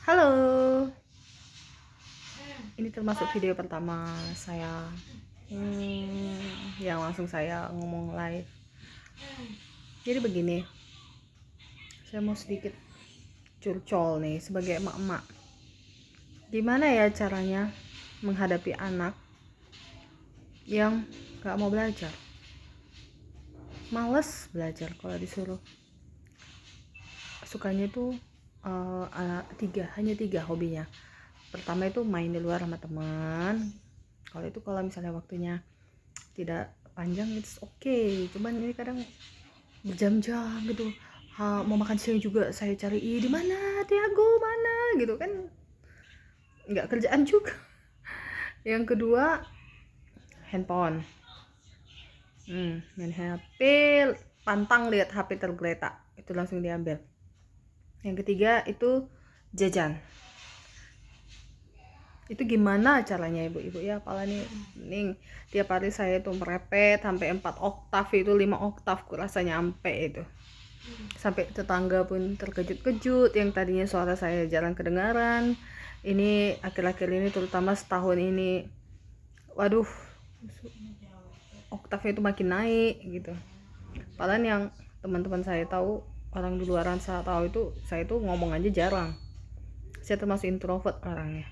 Halo, ini termasuk video pertama saya yang langsung saya ngomong live. Jadi begini, saya mau sedikit curcol nih sebagai emak-emak. Gimana ya caranya menghadapi anak yang gak mau belajar, males belajar kalau disuruh. Sukanya tuh hanya tiga hobinya. Pertama itu main di luar sama teman. Kalau misalnya waktunya tidak panjang it's okay, cuman ini kadang berjam-jam gitu. Mau makan siang juga saya cari di mana Tiago mana gitu kan, nggak kerjaan juga. Yang kedua handphone, main HP, pantang lihat HP tergeletak itu langsung diambil. Yang ketiga itu jajan. Itu gimana caranya ibu-ibu ya, apalah nih tiap hari saya tuh merepet sampai 4 oktav itu 5 oktav kurasa nyampe itu. Sampai tetangga pun terkejut-kejut yang tadinya suara saya jarang kedengaran. Ini akhir-akhir ini terutama setahun ini, waduh, oktavnya itu makin naik gitu. Padahal yang teman-teman saya tahu, orang di luaran saya tahu itu saya tuh ngomong aja jarang. Saya termasuk introvert orangnya.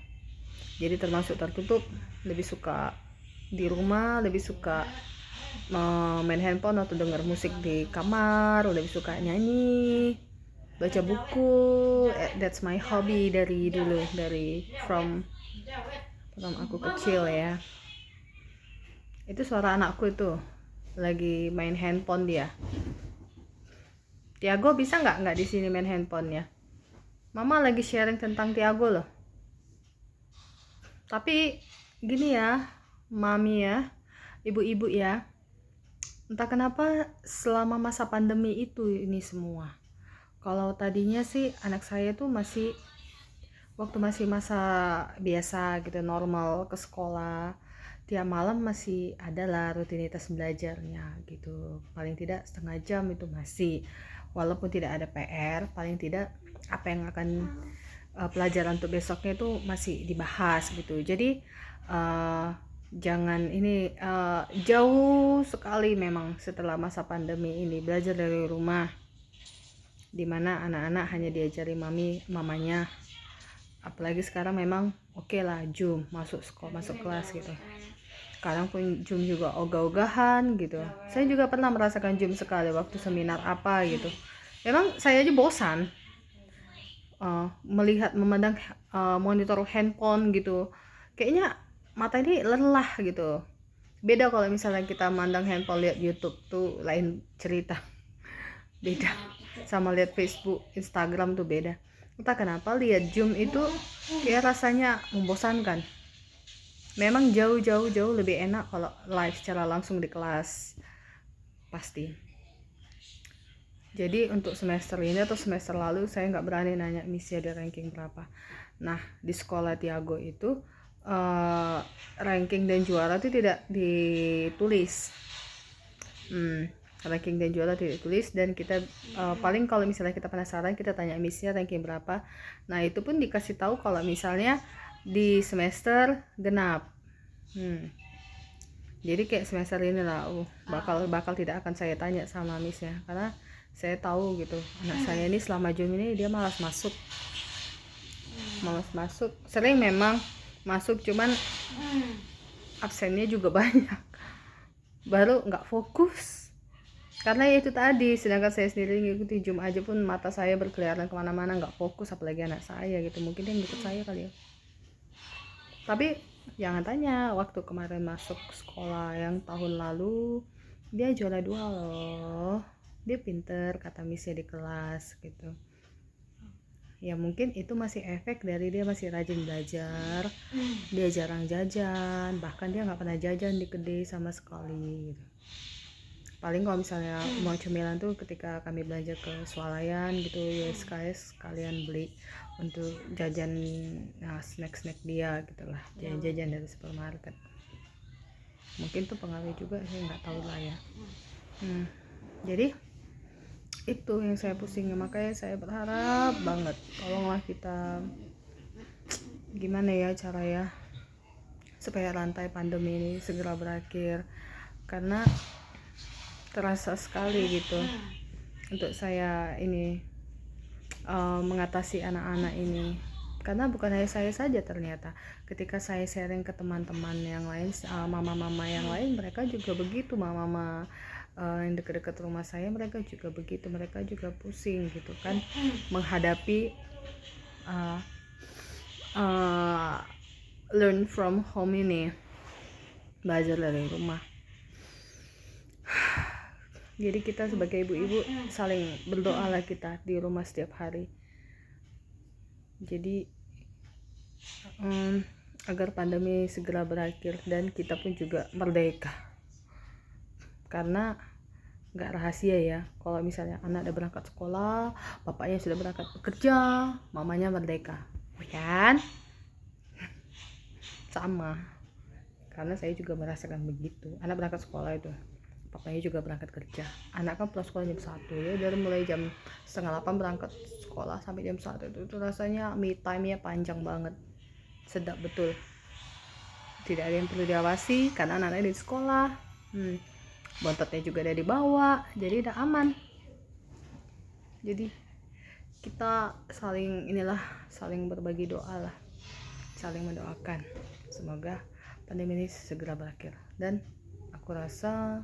Jadi termasuk tertutup, lebih suka di rumah, lebih suka main handphone atau denger musik di kamar, lebih suka nyanyi, baca buku. That's my hobby dari dulu, from aku kecil ya. Itu suara anakku itu lagi main handphone dia. Tiago bisa nggak di sini main handphone ya? Mama lagi sharing tentang Tiago loh. Tapi gini ya, mami ya, ibu-ibu ya, entah kenapa selama masa pandemi itu ini semua. Kalau tadinya sih anak saya tuh waktu masih masa biasa gitu, normal ke sekolah, tiap malam masih ada lah rutinitas belajarnya gitu. Paling tidak setengah jam itu masih, walaupun tidak ada PR, paling tidak apa yang akan pelajaran untuk besoknya itu masih dibahas gitu. Jadi jangan ini jauh sekali memang setelah masa pandemi ini belajar dari rumah, dimana anak-anak hanya diajari mamanya. Apalagi sekarang memang oke lah Zoom, masuk sekolah, masuk kelas gitu. Sekarang pun Zoom juga ogah-ogahan gitu. Saya juga pernah merasakan Zoom sekali waktu seminar apa gitu. Memang saya aja bosan memandang monitor handphone gitu. Kayaknya mata ini lelah gitu. Beda kalau misalnya kita mandang handphone lihat YouTube tuh lain cerita. Beda sama lihat Facebook, Instagram tuh beda. Entah kenapa lihat Zoom itu kayak rasanya membosankan. Memang jauh lebih enak kalau live secara langsung di kelas pasti. Jadi untuk semester ini atau semester lalu saya nggak berani nanya misi ada ranking berapa. Nah di sekolah Tiago itu ranking dan juara itu tidak ditulis. Ranking dan juara tidak ditulis, dan kita paling kalau misalnya kita penasaran kita tanya misinya ranking berapa. Nah itu pun dikasih tahu kalau misalnya di semester genap. Jadi kayak semester ini lah bakal tidak akan saya tanya sama missnya, karena saya tahu gitu anak saya ini selama Zoom ini dia malas masuk. Sering memang masuk, cuman absennya juga banyak, baru nggak fokus karena ya itu tadi. Sedangkan saya sendiri ngikuti Zoom aja pun mata saya berkeliaran kemana-mana, nggak fokus, apalagi anak saya gitu. Mungkin dia ngikut saya kali ya. Tapi jangan tanya, waktu kemarin masuk sekolah yang tahun lalu dia juara 2 loh. Dia pinter kata missnya di kelas gitu. Ya mungkin itu masih efek dari dia masih rajin belajar. Dia jarang jajan, bahkan dia nggak pernah jajan di kedai sama sekali gitu. Paling kalau misalnya mau cemilan tuh ketika kami belanja ke Swalayan gitu, YSKS kalian beli untuk jajan snack dia gitulah, jajan dari supermarket. Mungkin tuh pengaruh juga, saya nggak tahu lah ya. Jadi itu yang saya pusing, makanya saya berharap banget tolonglah kita gimana ya cara ya supaya rantai pandemi ini segera berakhir, karena terasa sekali gitu untuk saya ini mengatasi anak-anak ini. Karena bukan hanya saya saja, ternyata ketika saya sharing ke teman-teman yang lain, mama-mama yang lain, mereka juga begitu. Mama-mama yang dekat-dekat rumah saya, mereka juga begitu, mereka juga pusing gitu kan menghadapi learn from home ini, belajar dari rumah. Jadi kita sebagai ibu-ibu saling berdoa lah kita di rumah setiap hari. Jadi agar pandemi segera berakhir dan kita pun juga merdeka. Karena nggak rahasia ya, kalau misalnya anak udah berangkat sekolah, bapaknya sudah berangkat bekerja, mamanya merdeka, kan? Sama, karena saya juga merasakan begitu. Anak berangkat sekolah itu, papanya juga berangkat kerja. Anak kan pulang sekolah jam 1 ya, dari mulai jam 7:30 berangkat sekolah sampai jam 1 itu rasanya me time-nya panjang banget, sedap betul. Tidak ada yang perlu diawasi karena anak-anaknya di sekolah. Bontotnya juga ada di bawah, jadi udah aman. Jadi kita saling berbagi doa lah, saling mendoakan semoga pandemi ini segera berakhir. Dan aku rasa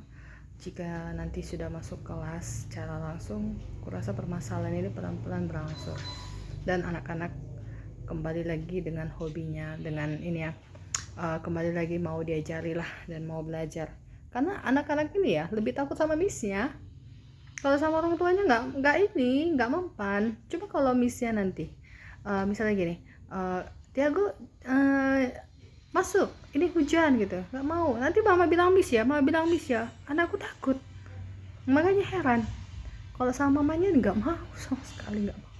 jika nanti sudah masuk kelas secara langsung, aku rasa permasalahan ini pelan-pelan berangsur dan anak-anak kembali lagi dengan hobinya, dengan ini ya, kembali lagi mau diajari lah dan mau belajar. Karena anak-anak ini ya lebih takut sama missnya. Kalau sama orang tuanya nggak mempan. Cuma kalau missnya nanti misalnya gini, Tiago masuk, ini hujan gitu, nggak mau, nanti mama bilang miss ya, anakku takut. Makanya heran kalau sama mamanya nggak mau, sama sekali nggak mau.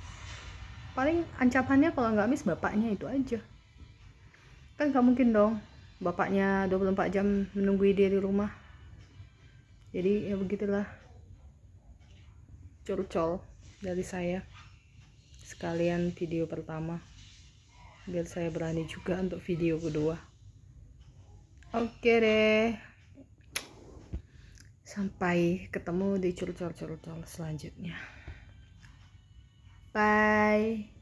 Paling ancamannya kalau nggak miss bapaknya itu aja. Kan nggak mungkin dong bapaknya 24 jam menunggu dia di rumah. Jadi ya begitulah, curcol dari saya sekalian video pertama, biar saya berani juga untuk video kedua. Oke deh, sampai ketemu di curcol selanjutnya. Bye.